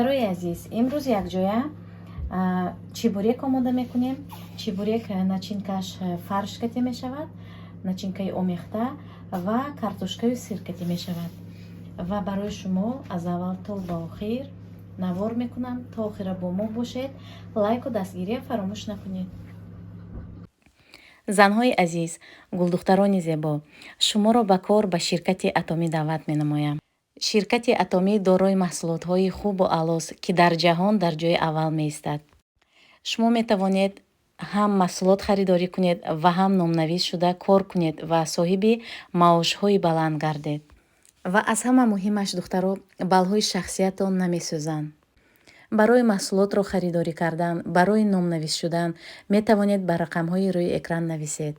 барои азиз, имрӯз якҷоя чебурек омода мекунем. Чебурек начинкаш фарш катӣ мешавад, начинкаи омехта ва картошкаю сир катӣ мешавад. Ва барои шумо аз аввал то ба охир навор мекунам. То охира бо мо бошед. Лайку дастгирия фаромӯш накунед. Занҳои азиз, гулдухтарони зебо, шуморо ба кор ба ширкати Атомӣ даъват менамоям. Ширкати Атомӣ дорои маҳсулотҳои хубу аълост, ки дар ҷаҳон дар ҷойи аввал меистад. шумо метавонед ҳам маҳсулот харидорӣ кунед ва ҳам номнавис шуда кор кунед ва соҳиби маошҳои баланд гардед. Ва аз ҳама муҳимаш, духтаро, балҳои шахсиятон намесӯзанд. барои маҳсулотро харидорӣ кардан, барои номнавис шудан метавонед ба рақамҳои рӯи экран нависед.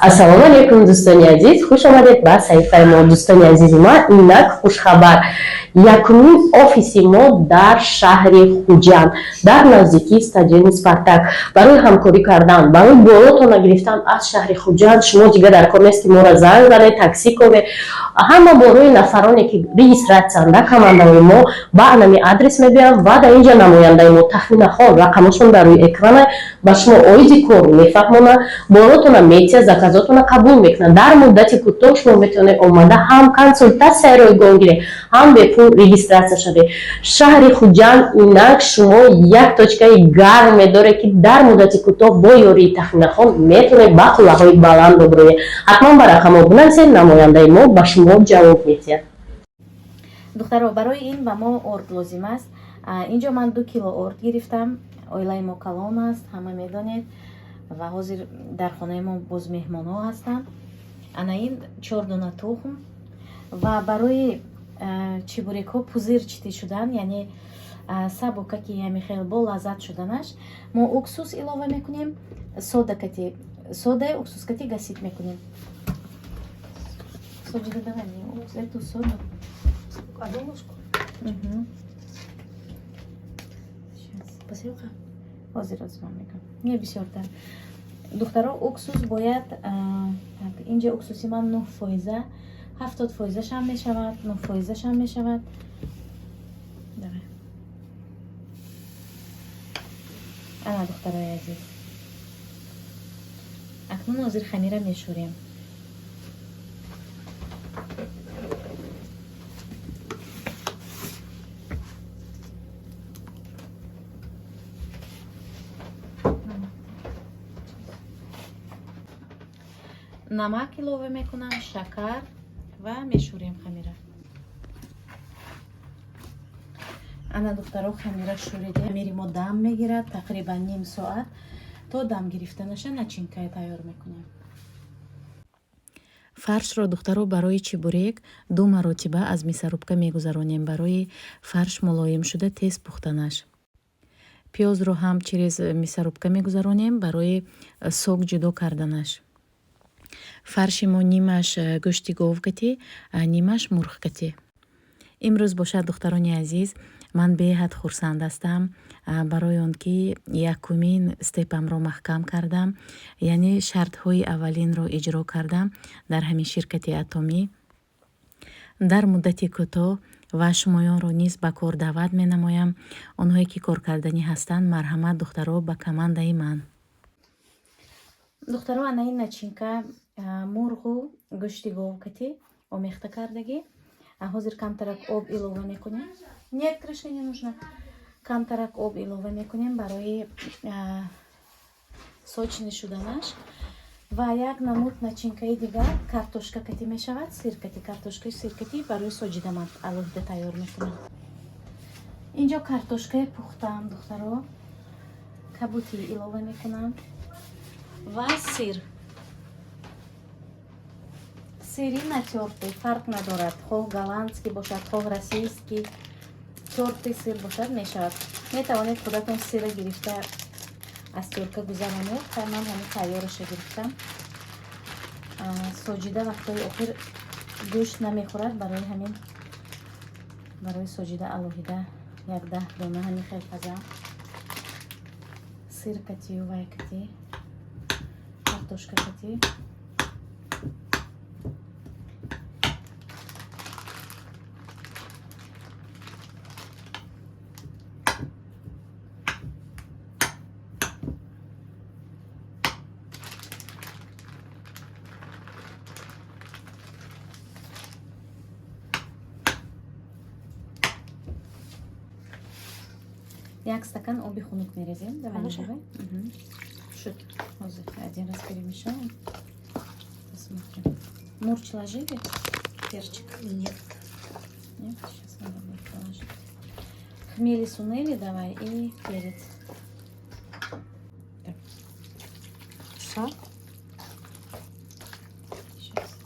Ассалому алайкум, дӯстони азиз, хуш омадед ба саҳифаи мо. Дӯстони азизи ман, инак хушхабар. Якумин офиси мо дар шаҳри Хуҷанд, дар наздикии стадиони Спартак. Барои ҳамкорӣ кардан, барои болотона гирифтан аз шаҳри Хуҷанд, шумо дигар дар кор нест ки моро занг занед, такси ковед. Ҳама борои нафароне ки регистратсиянд дар командаи мо ба нами адрес мебиям ва дар инҷа намояндаи мо тахминахон рақамашон дар рӯи экрана ба шумо оиди кор мефаҳмонанд, болотона метия заказотона қабул мекунанд. Дар муддати кӯтоҳ шумо метавонед омада ҳам консултатсияро ройгон гиред, ҳам бепул регистратсия шавед. Шаҳри Хуҷанд инак шумо як точкаи гарм медоред ки дар муддати кӯтоҳ бо ёрии тахминахон метавонед ба қуллаҳои баланд буброед. ҳатман ба рақамҳо бинависед, намояндаи мо ба шумо ҷавоб медиҳад. духтаро, барои ин ба мо орд лозим аст. Инҷо ман 2 кило орд гирифтам. Оилаи мо калон аст, ҳама медонед. ва ҳозир дар хонаи мо боз меҳмонҳо ҳастанд. Ана ин 4 дона тухм ва барои чебурекҳо пузир читӣ шудан, яъне сабука ки ямихел бо лаззат шуданаш, мо уксус илова мекунем. сода уксус кати гасит мекунем. Соҷида давай, эту соду. Одну ложку. Посилка. ҳозир озмон мекунам. Не бисёртар. духтаро, уксус бояд инҷа уксуси ман 9%, 70% ам мешавад, 9% ам мешавад. Давай. ана духтарои азиз. акнун ҳозир хамира мешӯрем. намак илова мекунам, шакар ва мешӯрем хамира. ана духтаро, хамира шӯриде. хамири мо дам мегирад тақрибан ним соат. то дам гирифта наша, начинкаи тайёр мекунем. фаршро, духтаро, барои чебурек 2 маротиба аз мисарубка мегузаронем, барои фарш мулоим шуда тез пухтанаш. пиёзро ҳам через мисарубка мегузаронем, барои сок ҷудо карданаш. фарши мо нимаш гӯшти гов катӣ, нимаш мурғ катӣ. имрӯз бошад, духтарони азиз, ман беҳад хурсанд ҳастам барои он ки якумин степамро маҳкам кардам, яъне шартҳои аввалинро иҷро кардам дар ҳамин ширкати Атомӣ. дар муддати кӯтоҳ ва шумоёнро низ ба кор даъват менамоям. онҳое ки коркарданӣ ҳастанд, марҳамат духтаро ба командаи ман. духтаро, ана ин начинка мурғу гӯшти гов катӣ омехта кардагӣ. ҳозир камтарак об илова мекунем. Нет, крышка не нужна. Камтарак об илова мекунем барои сочни шуданаш. ва як намуд начинкаи дигар картошка катӣ мешавад, сир катӣ, картошкаи сир катӣ барои соҷида ман алоҳида тайёр мекунам. инҷо картошкаи пухтаам, духтаро, кабути илова мекунам ва сир. сири натёртый, фарқ надорад, хоҳ голландский бошад, хоҳ российский, тёртый сир бошад мешавад. метавонед худатон сира гирифта аз тёрка гузаронед. ман ҳамин тайёраша гирифтам. соҷида вақтои охир гӯшт намехӯрад, барои ҳамин барои соҷида алоҳида 10 дона ҳамин хелпаза сир катию вай катӣ, картошка катӣ. Як стакан оби хунук мерезем. Давай, Хорошо. давай. Шут. Озы. Один раз перемешаем. Посмотрим. Мурч ложили? Перчик? Нет. Нет? Сейчас надо будет положить. Хмели сунели давай и перец. Так, Все? сейчас.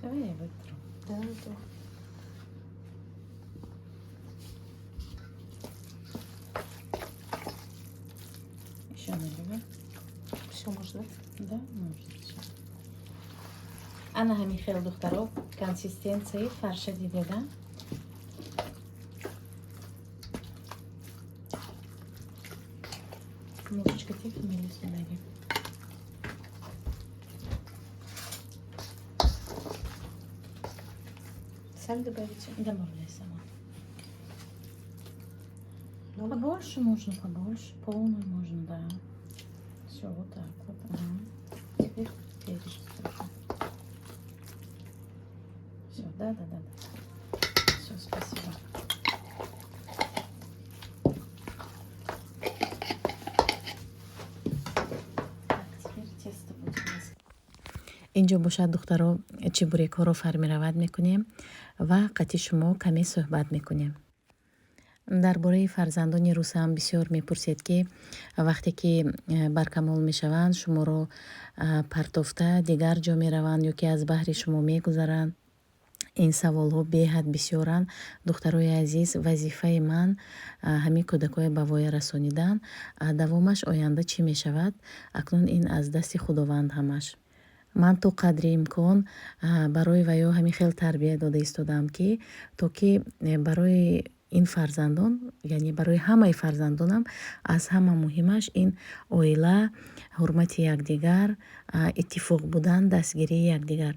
Давай я вытру. Да, да. Еще наливай. Все можно. Да, можно. Всё. Ана ҳамин хел духтаров консистенсияи фарша дидеда. Немножечко тихо мелис ударим. Соль добавите? Добавляй сама. Ну, Побольше можно, побольше. Полную можно, да. Все, вот так вот. Ага. Теперь перец. Все, да. Все, спасибо. Так, теперь тесто будет у нас. инҷо бошад духтаро чебурекҳоро фармиравад мекунем ва қати шумо каме суҳбат мекунем. дар бораи фарзандони рӯсам бисёр мепурсед ки вақте ки баркамол мешаванд шуморо партофта дигар ҷо мераванд ё ки аз баҳри шумо мегузаранд. ин саволҳо беҳад бисёранд. духтарои азиз, вазифаи ман ҳамин кӯдакҳои ба воя расонидан. давомаш оянда чӣ мешавад? акнун ин аз дасти худованд ҳамаш. ман то қадри имкон барои ваё ҳамин хел тарбия дода истодам ки то ки барои ин фарзандон, яъне барои ҳамаи фарзандонам аз ҳама муҳимаш ин оила, ҳурмати якдигар, иттифоқ будан, дастгирии якдигар.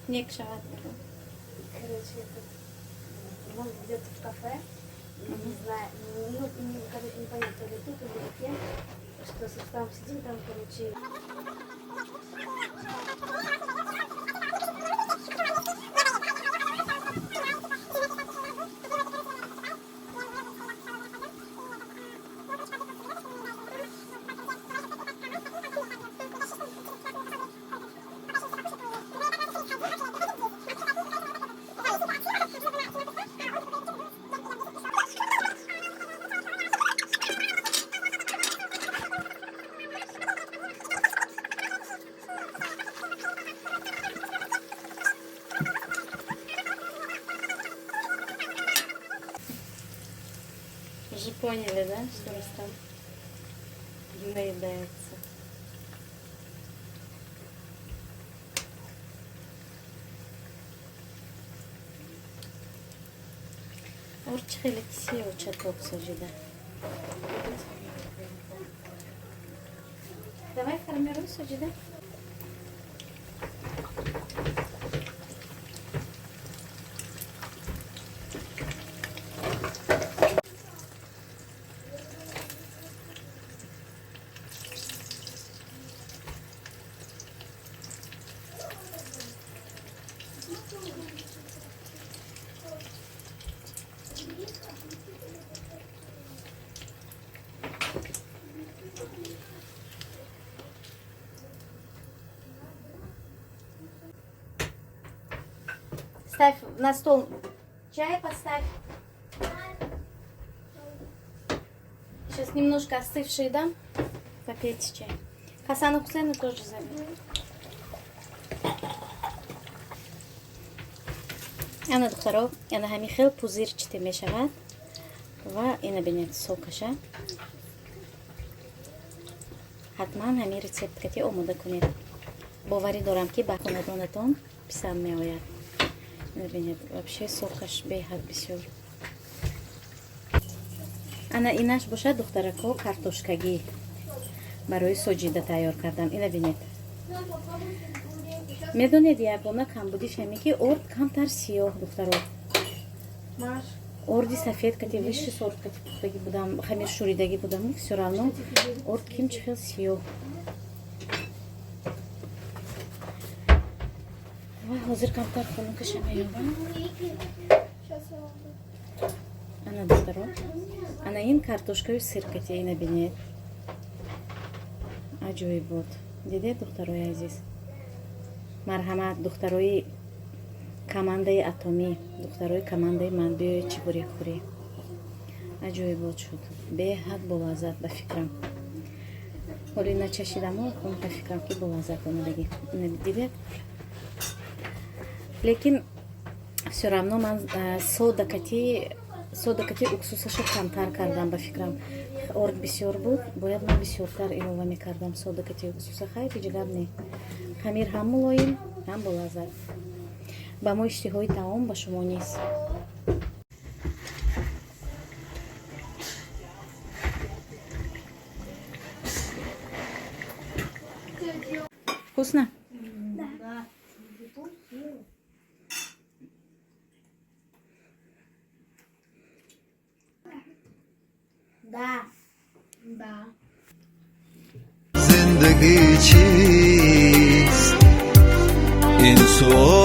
Снег шават. Короче, он идет в кафе, не знаю, короче, не понятно, то ли тут, то ли где, что там сидим, там, короче... Уже поняли, да, что у нас там наедается. Орч хелексия учаток сожида. Давай формируй сожида. поставь на стол. Чай поставь. Сейчас немножко остывший дам. Попейте чай. Хасана Хусейна тоже зови. ана духтаро яна ҳами хел пузирчите мешавад ва ина бинед сокаша ҳатман ҳами рецептгати омода кунед. боварӣ дорам ки ба хонадонатон писанд меояд. ина бинед вообще сокаш беҳад бисёр. ана инаш бошад духтарако картошкагӣ барои соҷида тайёр кардам. ина бинед. медонед ягона камбудиш ҳаме ки орд камтар сиёҳ духтаро. орди сафед кати виши сорт кати пухтагӣ будам хамир шӯридагӣ будам всё равно орд ким чӣ хел сиёҳ. ва ҳозир камтар хунукаша меёбам. ана духтаро ана ин картошкаи сиркати ина бинед. аҷоиб буд. дидед духтарои азиз. марҳамат духтарои командаи атомӣ духтарои командаи ман биёед чӣ бурек хӯрӣ. аҷоибот шуд. беҳад болаззат ба фикрам. ҳоло ина чашидамо ба фикрам ки болаззат омадагӣ дидед. лекин всё равно ман содакати уксусаша камтар кардам ба фикрам. орд бисёр буд бояд ман бисёртар илова мекардам содакати уксуса. хайри ҷигар не. хамир ҳам мулоим ҳам болаззат. ба мо иштиҳои таом ба шумо низ. вкусно? زندگی چیست این سوال